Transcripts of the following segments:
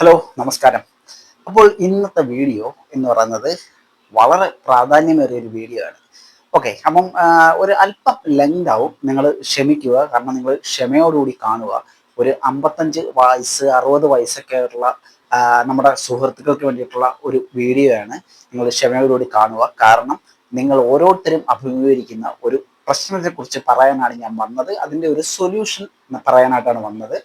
Hello നമസ്കാരം. അപ്പോൾ ഇന്നത്തെ വീഡിയോ എന്ന് പറയുന്നത് വളരെ പ്രാധാന്യമേറിയ ഒരു വീഡിയോ ആണ്. ഓക്കെ, അപ്പം ഒരു അല്പം ലെങ്ത് ആവും, നിങ്ങൾ ക്ഷമിക്കുക. കാരണം നിങ്ങൾ ക്ഷമയോടുകൂടി കാണുക. ഒരു 55 വയസ്സ് 60 വയസ്സൊക്കെ ഉള്ള നമ്മുടെ സുഹൃത്തുക്കൾക്ക് വേണ്ടിയിട്ടുള്ള ഒരു വീഡിയോ ആണ്. നിങ്ങൾ ക്ഷമയോടുകൂടി കാണുക. കാരണം നിങ്ങൾ ഓരോരുത്തരും അഭിമുഖീകരിക്കുന്ന ഒരു പ്രശ്നത്തെക്കുറിച്ച് പറയാനാണ് ഞാൻ വന്നത്. അതിൻ്റെ ഒരു സൊല്യൂഷൻ പറയാനായിട്ടാണ് വന്നത്.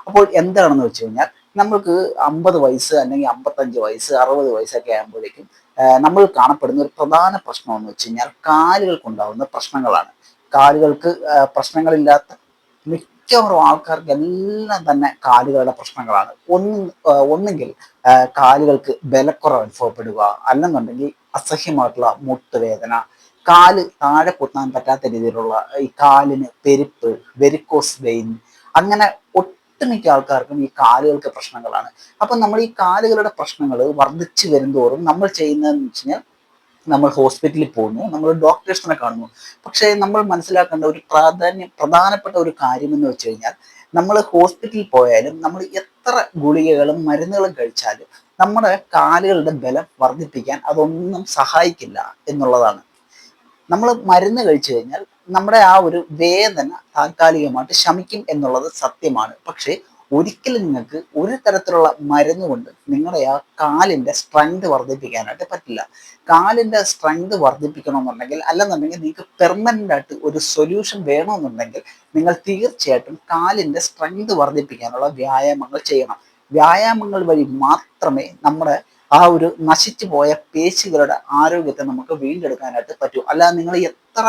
അപ്പോൾ എന്താണെന്ന് വെച്ച് കഴിഞ്ഞാൽ, നമ്മൾക്ക് 50 വയസ്സ് അല്ലെങ്കിൽ 55 വയസ്സ് 60 വയസ്സൊക്കെ ആകുമ്പോഴേക്കും നമ്മൾ കാണപ്പെടുന്ന ഒരു പ്രധാന പ്രശ്നം എന്ന് വെച്ച് കഴിഞ്ഞാൽ കാലുകൾക്കുണ്ടാകുന്ന പ്രശ്നങ്ങളാണ്. കാലുകൾക്ക് പ്രശ്നങ്ങളില്ലാത്ത മിക്കവാറും ആൾക്കാർക്ക് എല്ലാം തന്നെ കാലുകളുടെ പ്രശ്നങ്ങളാണ്. ഒന്നുകിൽ കാലുകൾക്ക് ബലക്കുറവ് അനുഭവപ്പെടുക, അല്ലെന്നുണ്ടെങ്കിൽ അസഹ്യമായിട്ടുള്ള മുട്ടുവേദന, കാല് താഴെ കുത്താൻ പറ്റാത്ത രീതിയിലുള്ള ഈ കാലിന് പെരുപ്പ്, വെരിക്കോസ് വെയിൻ, അങ്ങനെ ഒട്ടുമിക്ക ആൾക്കാർക്കും ഈ കാലുകൾക്ക് പ്രശ്നങ്ങളാണ്. അപ്പം നമ്മൾ ഈ കാലുകളുടെ പ്രശ്നങ്ങൾ വർദ്ധിച്ചു വരുന്തോറും നമ്മൾ ചെയ്യുന്നതെന്ന് വെച്ച് കഴിഞ്ഞാൽ, നമ്മൾ ഹോസ്പിറ്റലിൽ പോകുന്നു, നമ്മൾ ഡോക്ടേഴ്സിനെ കാണുന്നു. പക്ഷേ നമ്മൾ മനസ്സിലാക്കേണ്ട ഒരു പ്രധാനപ്പെട്ട ഒരു കാര്യം എന്ന് വെച്ച് കഴിഞ്ഞാൽ, നമ്മൾ ഹോസ്പിറ്റലിൽ പോയാലും നമ്മൾ എത്ര ഗുളികകളും മരുന്നുകളും കഴിച്ചാലും നമ്മുടെ കാലുകളുടെ ബലം വർദ്ധിപ്പിക്കാൻ അതൊന്നും സഹായിക്കില്ല എന്നുള്ളതാണ്. നമ്മൾ മരുന്ന് കഴിച്ചു കഴിഞ്ഞാൽ നമ്മുടെ ആ ഒരു വേദന താൽക്കാലികമായിട്ട് ശമിക്കും എന്നുള്ളത് സത്യമാണ്. പക്ഷേ ഒരിക്കലും നിങ്ങൾക്ക് ഒരു തരത്തിലുള്ള മരുന്ന് കൊണ്ട് നിങ്ങളുടെ ആ കാലിൻ്റെ സ്ട്രെങ്ത് വർദ്ധിപ്പിക്കാനായിട്ട് പറ്റില്ല. കാലിൻ്റെ സ്ട്രെങ്ത് വർദ്ധിപ്പിക്കണമെന്നുണ്ടെങ്കിൽ, അല്ലെന്നുണ്ടെങ്കിൽ നിങ്ങൾക്ക് പെർമനൻ്റ് ആയിട്ട് ഒരു സൊല്യൂഷൻ വേണമെന്നുണ്ടെങ്കിൽ, നിങ്ങൾ തീർച്ചയായിട്ടും കാലിൻ്റെ സ്ട്രെങ്ത് വർദ്ധിപ്പിക്കാനുള്ള വ്യായാമങ്ങൾ ചെയ്യണം. വ്യായാമങ്ങൾ വഴി മാത്രമേ നമ്മുടെ ആ ഒരു നശിച്ചു പോയ പേശികളുടെ ആരോഗ്യത്തെ നമുക്ക് വീണ്ടെടുക്കാനായിട്ട് പറ്റൂ. അല്ലാതെ നിങ്ങൾ എത്ര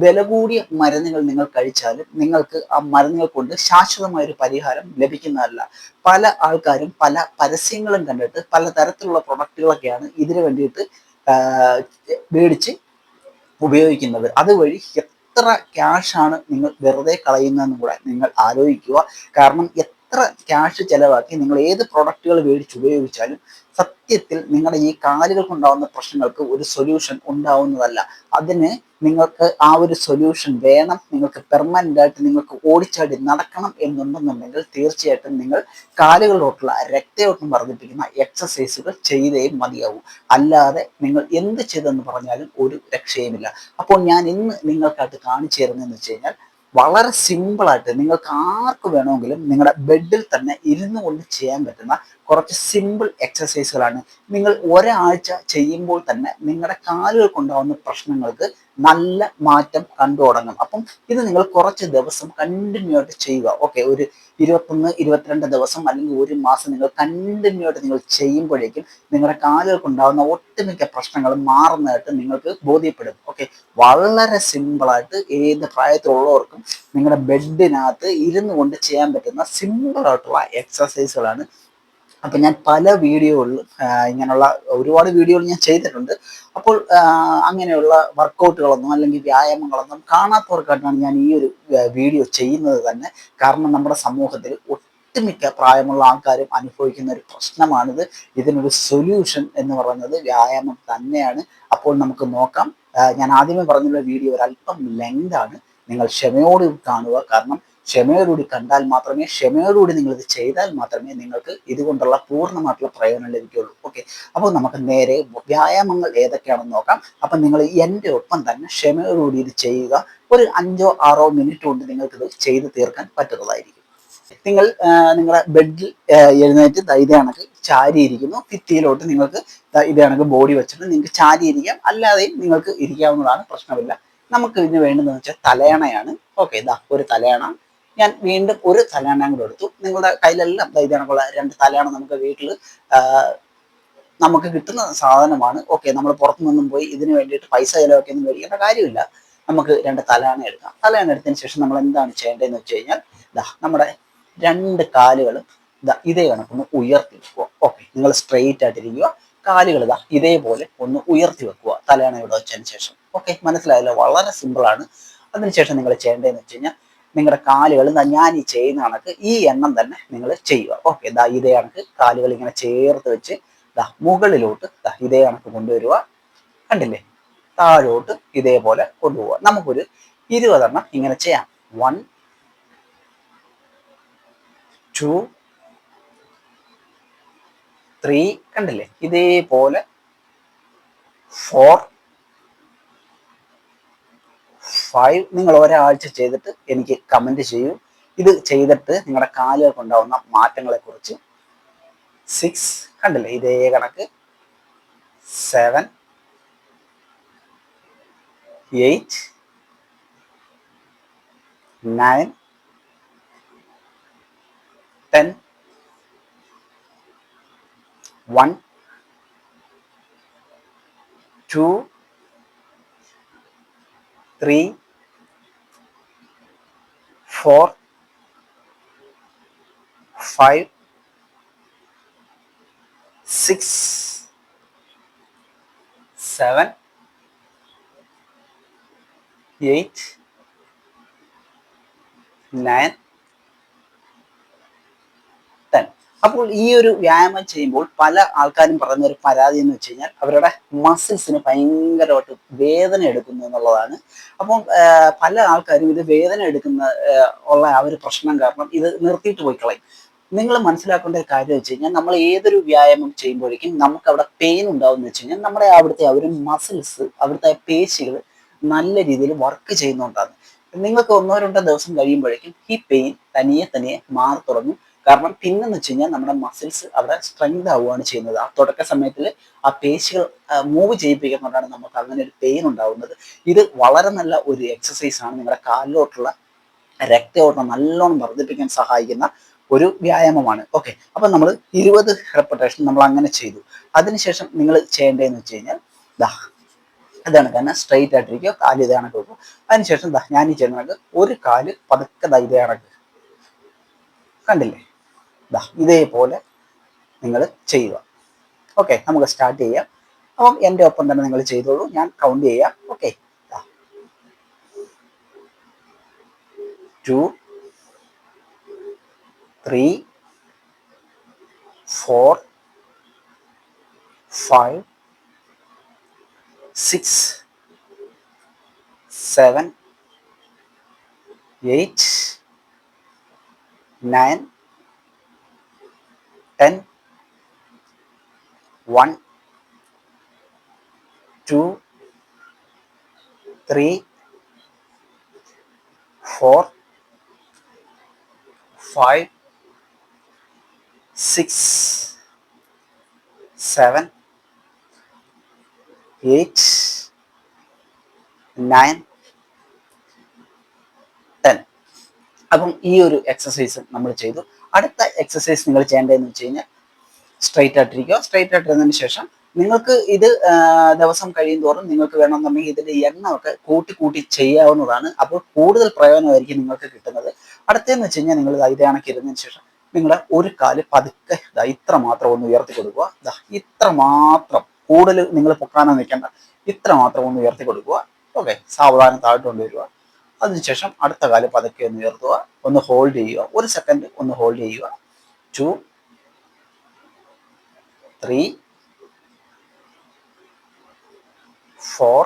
വില കൂടിയ മരുന്നുകൾ നിങ്ങൾ കഴിച്ചാലും നിങ്ങൾക്ക് ആ മരുന്നുകൾ കൊണ്ട് ശാശ്വതമായ ഒരു പരിഹാരം ലഭിക്കുന്നതല്ല. പല ആൾക്കാരും പല പരസ്യങ്ങളും കണ്ടിട്ട് പല തരത്തിലുള്ള പ്രൊഡക്റ്റുകളൊക്കെയാണ് ഇതിനു വേണ്ടിയിട്ട് മേടിച്ച് ഉപയോഗിക്കുന്നത്. അതുവഴി എത്ര ക്യാഷാണ് നിങ്ങൾ വെറുതെ കളയുന്നതെന്നും കൂടെ നിങ്ങൾ ആലോചിക്കുക. കാരണം എത്ര ക്യാഷ് ചിലവാക്കി നിങ്ങൾ ഏത് പ്രൊഡക്റ്റുകൾ മേടിച്ച് ഉപയോഗിച്ചാലും സത്യത്തിൽ നിങ്ങളുടെ ഈ കാലുകൾക്കുണ്ടാവുന്ന പ്രശ്നങ്ങൾക്ക് ഒരു സൊല്യൂഷൻ ഉണ്ടാവുന്നതല്ല. അതിന് നിങ്ങൾക്ക് ആ ഒരു സൊല്യൂഷൻ വേണം, നിങ്ങൾക്ക് പെർമനൻ്റ് ആയിട്ട് നിങ്ങൾക്ക് ഓടിച്ചാടി നടക്കണം എന്നുണ്ടെന്നുണ്ടെങ്കിൽ തീർച്ചയായിട്ടും നിങ്ങൾ കാലുകളിലോട്ടുള്ള രക്തയോട്ടം വർദ്ധിപ്പിക്കുന്ന എക്സസൈസുകൾ ചെയ്തേ മതിയാവൂ. അല്ലാതെ നിങ്ങൾ എന്ത് ചെയ്തെന്ന് പറഞ്ഞാലും ഒരു രക്ഷയുമില്ല. അപ്പോൾ ഞാൻ ഇന്ന് നിങ്ങൾക്കായിട്ട് കാണിച്ചു തരുന്നതെന്ന് വെച്ച് കഴിഞ്ഞാൽ, വളരെ സിമ്പിളായിട്ട് നിങ്ങൾക്ക് ആർക്ക് വേണമെങ്കിലും നിങ്ങളുടെ ബെഡിൽ തന്നെ ഇരുന്നു കൊണ്ട് ചെയ്യാൻ പറ്റുന്ന കുറച്ച് സിമ്പിൾ എക്സസൈസുകളാണ്. നിങ്ങൾ ഒരാഴ്ച ചെയ്യുമ്പോൾ തന്നെ നിങ്ങളുടെ കാലുകൾക്കുണ്ടാകുന്ന പ്രശ്നങ്ങൾക്ക് നല്ല മാറ്റം കണ്ടു തുടങ്ങും. അപ്പം ഇത് നിങ്ങൾ കുറച്ച് ദിവസം കണ്ടിന്യൂ ആയിട്ട് ചെയ്യുക. ഓക്കെ, ഒരു 21-22 ദിവസം അല്ലെങ്കിൽ ഒരു മാസം നിങ്ങൾ കണ്ടിന്യൂ ആയിട്ട് നിങ്ങൾ ചെയ്യുമ്പോഴേക്കും നിങ്ങളുടെ കാലുകൾക്കുണ്ടാകുന്ന ഒട്ടുമിക്ക പ്രശ്നങ്ങളും മാറുന്നതായിട്ട് നിങ്ങൾക്ക് ബോധ്യപ്പെടും. ഓക്കെ, വളരെ സിമ്പിളായിട്ട് ഏത് പ്രായത്തിലുള്ളവർക്കും നിങ്ങളുടെ ബെഡിനകത്ത് ഇരുന്നു കൊണ്ട് ചെയ്യാൻ പറ്റുന്ന സിമ്പിളായിട്ടുള്ള എക്സസൈസുകളാണ്. അപ്പം ഞാൻ പല വീഡിയോകളിലും ഇങ്ങനെയുള്ള ഒരുപാട് വീഡിയോകൾ ഞാൻ ചെയ്തിട്ടുണ്ട്. അപ്പോൾ അങ്ങനെയുള്ള വർക്കൗട്ടുകളൊന്നും അല്ലെങ്കിൽ വ്യായാമങ്ങളൊന്നും കാണാത്തവർക്കായിട്ടാണ് ഞാൻ ഈ ഒരു വീഡിയോ ചെയ്യുന്നത് തന്നെ. കാരണം നമ്മുടെ സമൂഹത്തിൽ ഒട്ടുമിക്ക പ്രായമുള്ള ആൾക്കാരും അനുഭവിക്കുന്ന ഒരു പ്രശ്നമാണിത്. ഇതിനൊരു സൊല്യൂഷൻ എന്ന് പറയുന്നത് വ്യായാമം തന്നെയാണ്. അപ്പോൾ നമുക്ക് നോക്കാം. ഞാൻ ആദ്യമേ പറഞ്ഞുള്ള വീഡിയോ ഒരല്പം ലെങ്താണ്. നിങ്ങൾ ക്ഷമയോട് കാണുക. കാരണം ക്ഷമയോടുകൂടി കണ്ടാൽ മാത്രമേ, ക്ഷമയോടുകൂടി നിങ്ങൾ ഇത് ചെയ്താൽ മാത്രമേ നിങ്ങൾക്ക് ഇതുകൊണ്ടുള്ള പൂർണ്ണമായിട്ടുള്ള പ്രയോജനം ലഭിക്കുകയുള്ളൂ. ഓക്കെ, അപ്പോൾ നമുക്ക് നേരെ വ്യായാമങ്ങൾ ഏതൊക്കെയാണെന്ന് നോക്കാം. അപ്പം നിങ്ങൾ എൻ്റെ ഒപ്പം തന്നെ ക്ഷമയോടുകൂടി ഇത് ചെയ്യുക. ഒരു 5-6 മിനിറ്റ് കൊണ്ട് നിങ്ങൾക്കിത് ചെയ്ത് തീർക്കാൻ പറ്റുന്നതായിരിക്കും. നിങ്ങൾ നിങ്ങളുടെ ബെഡിൽ എഴുന്നേറ്റ് ഇതേ കണക്ക് ചാരിയിരിക്കുന്നു. ഭിത്തിയിലോട്ട് നിങ്ങൾക്ക് ഇതേ കണക്ക് ബോഡി വെച്ചിട്ട് നിങ്ങൾക്ക് ചാരിയിരിക്കാം, അല്ലാതെയും നിങ്ങൾക്ക് ഇരിക്കാവുന്നതാണ്, പ്രശ്നമില്ല. നമുക്ക് ഇതിന് വേണ്ടതെന്ന് വെച്ചാൽ തലയണയാണ്. ഓക്കെ, ഇതാ ഒരു തലയണ. ഞാൻ വീണ്ടും ഒരു തലയണ കൂടെ എടുത്തു. നിങ്ങളുടെ കയ്യിലെല്ലാം ഇതേ കണക്കുള്ള 2 തലയണ നമുക്ക് വീട്ടിൽ നമുക്ക് കിട്ടുന്ന സാധനമാണ്. ഓക്കെ, നമ്മൾ പുറത്തുനിന്നും പോയി ഇതിന് വേണ്ടിയിട്ട് പൈസ ചിലവാക്കിയൊന്നും മേടിക്കേണ്ട കാര്യമില്ല. നമുക്ക് 2 തലയണ എടുക്കാം. തലയണ എടുത്തതിന് ശേഷം നമ്മൾ എന്താണ് ചെയ്യേണ്ടതെന്ന് വെച്ച് കഴിഞ്ഞാൽ, ഇതാ നമ്മുടെ 2 കാലുകളും ഇതേ കണക്കൊന്ന് ഉയർത്തി വെക്കുക. ഓക്കെ, നിങ്ങൾ സ്ട്രെയിറ്റ് ആയിട്ടിരിക്കുക. കാലുകൾ ഇതേപോലെ ഒന്ന് ഉയർത്തി വെക്കുക തലയണ ഇവിടെ വെച്ചതിന് ശേഷം. ഓക്കെ, മനസ്സിലായല്ലോ? വളരെ സിമ്പിളാണ്. അതിനുശേഷം നിങ്ങൾ ചെയ്യേണ്ടതെന്ന് വെച്ച് കഴിഞ്ഞാൽ, നിങ്ങളുടെ കാലുകൾ ഞാൻ ഈ ചെയ്യുന്ന കണക്ക് ഈ എണ്ണം തന്നെ നിങ്ങൾ ചെയ്യുക. ഓക്കെ, ഇതേ കണക്ക് കാലുകൾ ഇങ്ങനെ ചേർത്ത് വെച്ച് മുകളിലോട്ട് ഇതേ കണക്ക് കൊണ്ടുവരിക. കണ്ടില്ലേ? താഴോട്ട് ഇതേപോലെ കൊണ്ടുപോവുക. നമുക്കൊരു 20 എണ്ണം ഇങ്ങനെ ചെയ്യാം. 1, 2, 3 കണ്ടില്ലേ? ഇതേപോലെ 4 5. നിങ്ങൾ ഒരാഴ്ച ചെയ്തിട്ട് എനിക്ക് കമന്റ് ചെയ്യൂ. ഇത് ചെയ്തിട്ട് നിങ്ങളുടെ കാലുകൾക്ക് ഉണ്ടാവുന്ന മാറ്റങ്ങളെ കുറിച്ച്. 6 കണ്ടില്ലേ? ഇതേ കണക്ക് 7 8 9 10 1 2 3 4 5 6 7 8 9 10. അപ്പോൾ ഈ ഒരു വ്യായാമം ചെയ്യുമ്പോൾ പല ആൾക്കാരും പറയുന്ന ഒരു പരാതി എന്ന് വെച്ച് കഴിഞ്ഞാൽ അവരുടെ മസിൽസിന് ഭയങ്കരമായിട്ട് വേദന എടുക്കുന്നു എന്നുള്ളതാണ്. അപ്പം പല ആൾക്കാരും ഇത് വേദന എടുക്കുന്ന ഉള്ള ആ ഒരു പ്രശ്നം കാരണം ഇത് നിർത്തിയിട്ട് പോയി കളയും. നിങ്ങൾ മനസ്സിലാക്കേണ്ട ഒരു കാര്യം വെച്ച് കഴിഞ്ഞാൽ നമ്മൾ ഏതൊരു വ്യായാമം ചെയ്യുമ്പോഴേക്കും നമുക്ക് അവിടെ പെയിൻ ഉണ്ടാവുമെന്ന് വെച്ച് കഴിഞ്ഞാൽ നമ്മുടെ അവിടുത്തെ ആ ഒരു മസിൽസ്, അവിടുത്തെ പേശികൾ നല്ല രീതിയിൽ വർക്ക് ചെയ്യുന്നുണ്ടാകും. നിങ്ങൾക്ക് 1-2 ദിവസം കഴിയുമ്പോഴേക്കും ഈ പെയിൻ തനിയെ മാറി തുടങ്ങും. കാരണം പിന്നെന്ന് വെച്ച് കഴിഞ്ഞാൽ നമ്മുടെ മസിൽസ് അവിടെ സ്ട്രെങ്ത് ആവുകയാണ് ചെയ്യുന്നത്. ആ തുടക്ക സമയത്തിൽ ആ പേശികൾ മൂവ് ചെയ്യിപ്പിക്കുന്നതുകൊണ്ടാണ് നമുക്ക് അങ്ങനെ ഒരു പെയിൻ ഉണ്ടാവുന്നത്. ഇത് വളരെ നല്ല ഒരു എക്സസൈസ് ആണ്. നിങ്ങളുടെ കാലിലോട്ടുള്ള രക്തയോട്ടം നല്ലോണം വർദ്ധിപ്പിക്കാൻ സഹായിക്കുന്ന ഒരു വ്യായാമമാണ്. ഓക്കെ, അപ്പൊ നമ്മൾ 20 റെപ്പറ്റേഷൻ നമ്മൾ അങ്ങനെ ചെയ്തു. അതിനുശേഷം നിങ്ങൾ ചെയ്യേണ്ടതെന്ന് വെച്ച് കഴിഞ്ഞാൽ ഇതാണ് കാരണം സ്ട്രെയിറ്റ് ആയിട്ടിരിക്കുക, കാല് ഇതേ കണക്ക് വെക്കും. അതിനുശേഷം ഞാൻ ഈ ചെയ്യുന്ന കണക്ക് ഒരു കാല് പതുക്കെ ഇതേ കണക്ക് കണ്ടില്ലേ? ഇതേപോലെ നിങ്ങൾ ചെയ്യുക. ഓക്കെ, നമുക്ക് സ്റ്റാർട്ട് ചെയ്യാം. അപ്പം എൻ്റെ ഒപ്പം തന്നെ നിങ്ങൾ ചെയ്തോളൂ, ഞാൻ കൗണ്ട് ചെയ്യാം. ഓക്കെ, 2 3 4 5 6 7 8 9 10 1 2 3 4 5 6 7 8 9 10. അപ്പം ഈ ഒരു എക്സസൈസ് നമ്മൾ ചെയ്തു. അടുത്ത എക്സസൈസ് നിങ്ങൾ ചെയ്യേണ്ടതെന്ന് വെച്ച് കഴിഞ്ഞാൽ സ്ട്രൈറ്റ് ആയിട്ടിരിക്കുക. സ്ട്രൈറ്റ് ആയിട്ടിരുന്നതിന് ശേഷം നിങ്ങൾക്ക് ഇത് ദിവസം കഴിയും തോറും നിങ്ങൾക്ക് വേണമെന്നുണ്ടെങ്കിൽ ഇതിന്റെ എണ്ണ ഒക്കെ കൂട്ടി ചെയ്യാവുന്നതാണ്. അപ്പോൾ കൂടുതൽ പ്രയോജനമായിരിക്കും നിങ്ങൾക്ക് കിട്ടുന്നത്. അടുത്തതെന്ന് വെച്ച് കഴിഞ്ഞാൽ നിങ്ങൾ ഇതേ കണക്കിരുന്നതിന് ശേഷം നിങ്ങളുടെ ഒരു കാല് പതുക്കെ ഇത്ര മാത്രം ഒന്ന് ഉയർത്തി കൊടുക്കുക. ഇത്ര മാത്രം, കൂടുതൽ നിങ്ങൾ പൊക്കാനോ നിൽക്കേണ്ട, ഇത്ര മാത്രം ഒന്ന് ഉയർത്തി കൊടുക്കുക. ഓക്കെ, സാവധാനം താഴോട്ട് കൊണ്ടുവരിക. അതിനുശേഷം അടുത്ത കാല് പതുക്കെ ഒന്ന് ഉയർത്തുക, ഒന്ന് ഹോൾഡ് ചെയ്യുക, 1 സെക്കൻഡ് ഒന്ന് ഹോൾഡ് ചെയ്യുക. 2 3 4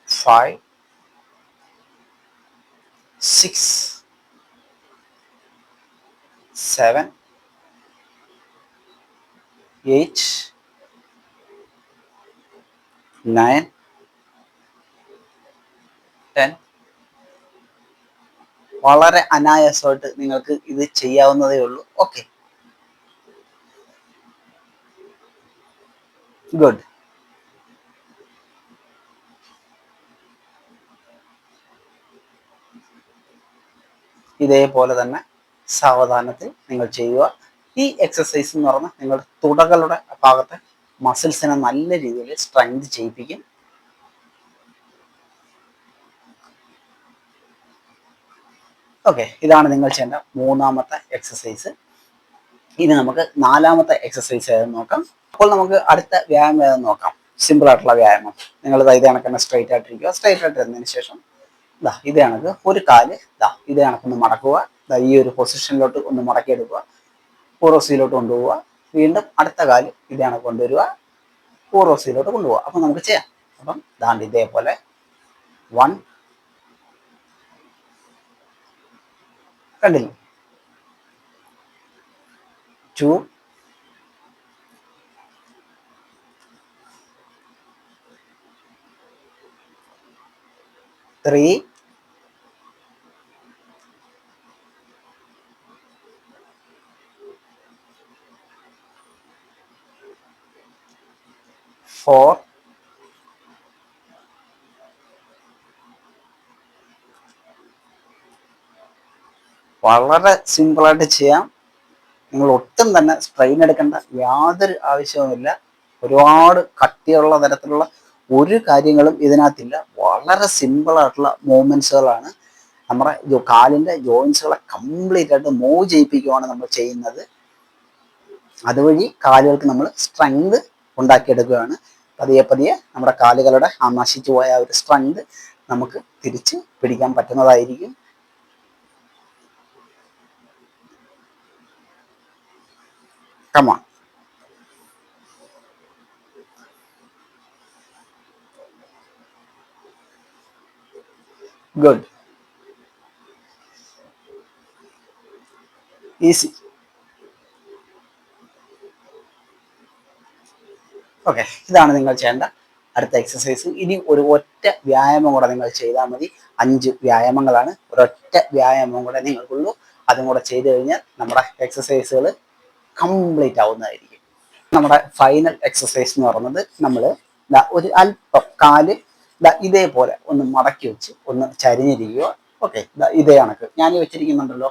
5 6 7 8 9 10. വളരെ അനായാസമായിട്ട് നിങ്ങൾക്ക് ഇത് ചെയ്യാവുന്നതേ ഉള്ളൂ. Okay, good. ഇതേപോലെ തന്നെ സാവധാനത്തിൽ നിങ്ങൾ ചെയ്യുക. ഈ എക്സസൈസ് എന്ന് പറഞ്ഞാൽ നിങ്ങളുടെ തുടകളുടെ ഭാഗത്തെ മസിൽസിനെ നല്ല രീതിയിൽ സ്ട്രെങ്ത് ചെയ്യിപ്പിക്കും. ഓക്കെ, ഇതാണ് നിങ്ങൾ ചെയ്യേണ്ട 3ാമത്തെ എക്സസൈസ്. ഇനി നമുക്ക് 4ാമത്തെ എക്സസൈസ് ഏതെന്ന് നോക്കാം. അപ്പോൾ നമുക്ക് അടുത്ത വ്യായാമം ഏതെന്ന് നോക്കാം. സിമ്പിൾ ആയിട്ടുള്ള വ്യായാമം. നിങ്ങൾ ഇതേ കണക്ക് സ്ട്രൈറ്റ് ആയിട്ടിരിക്കുക. സ്ട്രൈറ്റ് ആയിട്ടിരുന്നതിന് ശേഷം ഇതേ കണക്ക് ഒരു കാല് ഇതേ കണക്കൊന്ന് മടക്കുക. ഈ ഒരു പൊസിഷനിലോട്ട് ഒന്ന് മടക്കിയെടുക്കുക. പൂർവ്വസ്ഥയിലോട്ട് കൊണ്ടുപോവുക. വീണ്ടും അടുത്ത കാല് ഇതേ കണക്ക് കൊണ്ടുവരിക, പൂർവ്വസ്ഥയിലോട്ട് കൊണ്ടുപോവുക. അപ്പം നമുക്ക് ചെയ്യാം. അപ്പം ഇതേപോലെ 1 കണ്ടില്ലേ? 2, 3, 4, വളരെ സിമ്പിളായിട്ട് ചെയ്യാം. നിങ്ങൾ ഒട്ടും തന്നെ സ്ട്രെയിൻ എടുക്കേണ്ട യാതൊരു ആവശ്യവുമില്ല. ഒരുപാട് കട്ടിയുള്ള തരത്തിലുള്ള ഒരു കാര്യങ്ങളും ഇതിനകത്തില്ല. വളരെ സിമ്പിളായിട്ടുള്ള മൂവ്മെന്റ്സുകളാണ്. നമ്മുടെ കാലിൻ്റെ ജോയിൻസുകളെ കംപ്ലീറ്റ് ആയിട്ട് മൂവ് ചെയ്യിപ്പിക്കുകയാണ് നമ്മൾ ചെയ്യുന്നത്. അതുവഴി കാലുകൾക്ക് നമ്മൾ സ്ട്രെങ്ത് ഉണ്ടാക്കിയെടുക്കുകയാണ്. പതിയെ പതിയെ നമ്മുടെ കാലുകളുടെ ആ നശിച്ചു പോയ ഒരു സ്ട്രെങ്ത് നമുക്ക് തിരിച്ച് പിടിക്കാൻ പറ്റുന്നതായിരിക്കും. Come on. Good. Easy. Okay, ഇതാണ് നിങ്ങൾ ചെയ്യേണ്ട അടുത്ത എക്സസൈസ്. ഇനി ഒരു ഒറ്റ വ്യായാമം കൂടെ നിങ്ങൾ ചെയ്താൽ മതി. 5 വ്യായാമങ്ങളാണ്, ഒരൊറ്റ വ്യായാമം കൂടെ നിങ്ങൾക്കുള്ളൂ. അതും കൂടെ ചെയ്തു കഴിഞ്ഞാൽ നമ്മുടെ എക്സസൈസുകൾ കംപ്ലീറ്റ് ആവുന്നതായിരിക്കും. നമ്മുടെ ഫൈനൽ എക്സസൈസ് എന്ന് പറയുന്നത് നമ്മൾ ഒരു അല്പം കാല് ഇതേപോലെ ഒന്ന് മടക്കി വെച്ച് ഒന്ന് ചരിഞ്ഞിരിക്കുക. ഓക്കെ, ഇതേ കണക്ക് ഞാൻ വെച്ചിരിക്കുന്നുണ്ടല്ലോ,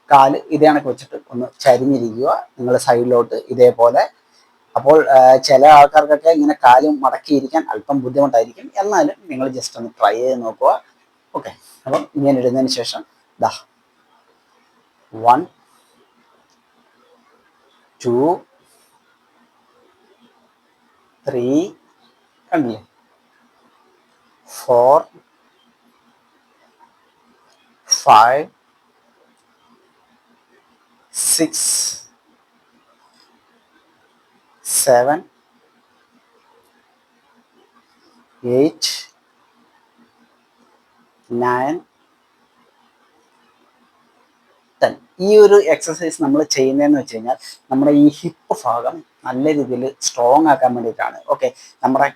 കാല് ഇതേ കണക്ക് വെച്ചിട്ട് ഒന്ന് ചരിഞ്ഞിരിക്കുക നിങ്ങൾ സൈഡിലോട്ട് ഇതേപോലെ. അപ്പോൾ ചില ആൾക്കാർക്കൊക്കെ ഇങ്ങനെ കാലും മടക്കിയിരിക്കാൻ അല്പം ബുദ്ധിമുട്ടായിരിക്കും. എന്നാലും നിങ്ങൾ ജസ്റ്റ് ഒന്ന് ട്രൈ ചെയ്ത് നോക്കുക. ഓക്കെ, അപ്പം ഇങ്ങനെ ഇടുന്നതിന് ശേഷം 1, 2, 3, കണ്ടില്ലേ, 4, 5, 6, 7, 8, 9, 10. ഈ ഒരു എക്സസൈസ് നമ്മൾ ചെയ്യുന്നതെന്ന് വെച്ച് കഴിഞ്ഞാൽ നമ്മുടെ ഈ ഹിപ്പ് ഭാഗം നല്ല രീതിയിൽ സ്ട്രോങ് ആക്കാൻ വേണ്ടിയിട്ടാണ്. ഓക്കെ, നമ്മുടെ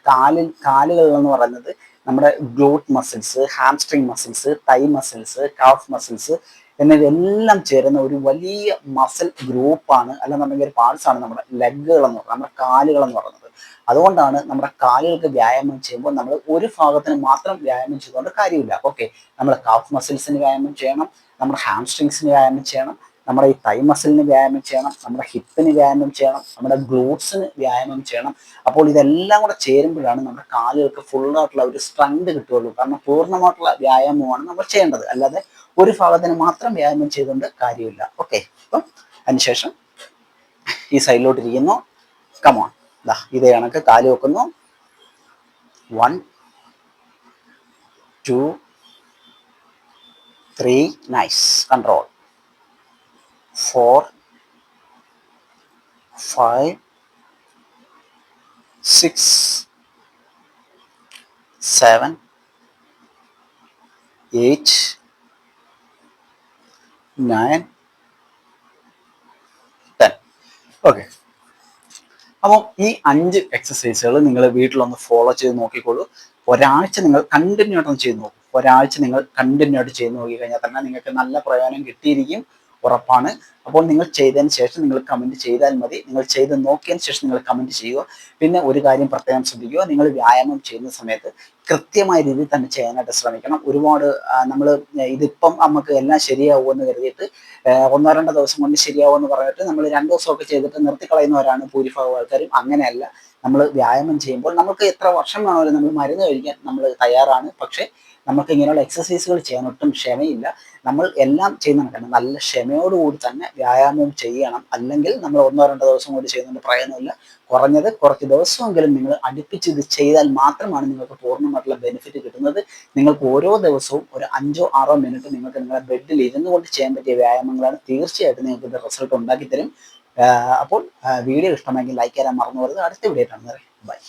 കാലുകൾ എന്ന് പറയുന്നത് നമ്മുടെ ഗ്ലൂട്ട് മസിൽസ്, ഹാംസ്ട്രിങ് മസിൽസ്, തൈ മസിൽസ്, കാഫ് മസിൽസ് എന്നിവയെല്ലാം ചേരുന്ന ഒരു വലിയ മസിൽ ഗ്രൂപ്പാണ്, അല്ലെന്നുണ്ടെങ്കിൽ ഒരു പാർട്സ് ആണ് നമ്മുടെ ലെഗുകൾ എന്ന് പറയുന്നത്, നമ്മുടെ കാലുകൾ എന്ന് പറയുന്നത്. അതുകൊണ്ടാണ് നമ്മുടെ കാലുകൾക്ക് വ്യായാമം ചെയ്യുമ്പോൾ നമ്മൾ ഒരു ഭാഗത്തിന് മാത്രം വ്യായാമം ചെയ്തുകൊണ്ട് കാര്യമില്ല. ഓക്കെ, നമ്മൾ കാഫ് മസിൽസിന് വ്യായാമം ചെയ്യണം, നമ്മുടെ ഹാംസ്ട്രിങ്സിന് വ്യായാമം ചെയ്യണം, നമ്മുടെ ഈ തൈ മസിലിന് വ്യായാമം ചെയ്യണം, നമ്മുടെ ഹിപ്പിന് വ്യായാമം ചെയ്യണം, നമ്മുടെ ഗ്ലൂട്ട്സിന് വ്യായാമം ചെയ്യണം. അപ്പോൾ ഇതെല്ലാം കൂടെ ചേരുമ്പോഴാണ് നമ്മുടെ കാലുകൾക്ക് ഫുള്ളായിട്ടുള്ള ഒരു സ്ട്രെങ്ത് കിട്ടുകയുള്ളൂ. കാരണം പൂർണ്ണമായിട്ടുള്ള വ്യായാമമാണ് നമ്മൾ ചെയ്യേണ്ടത്, അല്ലാതെ ഒരു ഭാഗത്തിന് മാത്രം വ്യായാമം ചെയ്തുകൊണ്ട് കാര്യമില്ല. ഓക്കെ, അപ്പം അതിനുശേഷം ഈ സൈഡിലോട്ടിരിക്കുന്നു. കമോൺ, ഇതേ കണക്ക് കാല് വെക്കുന്നു. 1, 2, 3, നൈസ്, കൺട്രോൾ. 4, 5, 6, 7, 8, 9, 10. ഓക്കെ, അപ്പം ഈ 5 എക്സസൈസുകൾ നിങ്ങൾ വീട്ടിലൊന്ന് ഫോളോ ചെയ്ത് നോക്കിക്കോളൂ. ഒരാഴ്ച നിങ്ങൾ കണ്ടിന്യൂ ആയിട്ടൊന്ന് ചെയ്ത് നോക്കും. ഒരാഴ്ച നിങ്ങൾ കണ്ടിന്യൂ ആയിട്ട് ചെയ്ത് നോക്കി കഴിഞ്ഞാൽ തന്നെ നിങ്ങൾക്ക് നല്ല പ്രയോജനം കിട്ടിയിരിക്കും, ഉറപ്പാണ്. അപ്പോൾ നിങ്ങൾ ചെയ്തതിന് ശേഷം നിങ്ങൾ കമൻറ്റ് ചെയ്താൽ മതി. നിങ്ങൾ ചെയ്ത് നോക്കിയതിന് ശേഷം നിങ്ങൾ കമൻറ്റ് ചെയ്യുക. പിന്നെ ഒരു കാര്യം പ്രത്യേകം ശ്രദ്ധിക്കുക, നിങ്ങൾ വ്യായാമം ചെയ്യുന്ന സമയത്ത് കൃത്യമായ രീതിയിൽ തന്നെ ചെയ്യാനായിട്ട് ശ്രമിക്കണം. ഒരുപാട് നമ്മൾ ഇതിപ്പം നമുക്ക് എല്ലാം ശരിയാവുമെന്ന് കരുതിയിട്ട് 1-2 ദിവസം കൊണ്ട് ശരിയാവുമെന്ന് പറഞ്ഞിട്ട് നമ്മൾ 2 ദിവസമൊക്കെ ചെയ്തിട്ട് നിർത്തിക്കളയുന്നവരാണ് ഭൂരിഭാഗം ആൾക്കാരും. അങ്ങനെയല്ല, നമ്മൾ വ്യായാമം ചെയ്യുമ്പോൾ നമുക്ക് എത്ര വർഷം വേണമെങ്കിലും നമ്മൾ മരുന്ന് കഴിക്കാൻ നമ്മൾ തയ്യാറാണ്. പക്ഷേ നമുക്ക് ഇങ്ങനെയുള്ള എക്സസൈസുകൾ ചെയ്യാൻ ഒട്ടും ക്ഷമയില്ല. നമ്മൾ എല്ലാം ചെയ്യുന്ന നല്ല ക്ഷമയോടുകൂടി തന്നെ വ്യായാമം ചെയ്യണം. അല്ലെങ്കിൽ നമ്മൾ 1-2 ദിവസം കൊണ്ട് ചെയ്യുന്നതിൻ്റെ പ്രയോജനമില്ല. കുറഞ്ഞത് കുറച്ച് ദിവസമെങ്കിലും നിങ്ങൾ അടുപ്പിച്ച് ഇത് ചെയ്താൽ മാത്രമാണ് നിങ്ങൾക്ക് പൂർണ്ണമായിട്ടുള്ള ബെനിഫിറ്റ് കിട്ടുന്നത്. നിങ്ങൾക്ക് ഓരോ ദിവസവും ഒരു 5-6 മിനിറ്റ് നിങ്ങൾക്ക് നിങ്ങളുടെ ബെഡിൽ ഇരുന്നു കൊണ്ട് ചെയ്യാൻ പറ്റിയ വ്യായാമങ്ങളാണ്. തീർച്ചയായിട്ടും നിങ്ങൾക്ക് ഇത് റിസൾട്ട് ഉണ്ടാക്കി തരും. അപ്പോൾ വീഡിയോ ഇഷ്ടമെങ്കിൽ ലൈക്ക് ചെയ്യാൻ മറന്നു പോകരുത്. അടുത്ത വീഡിയോ കാണുന്നത്. ബൈ.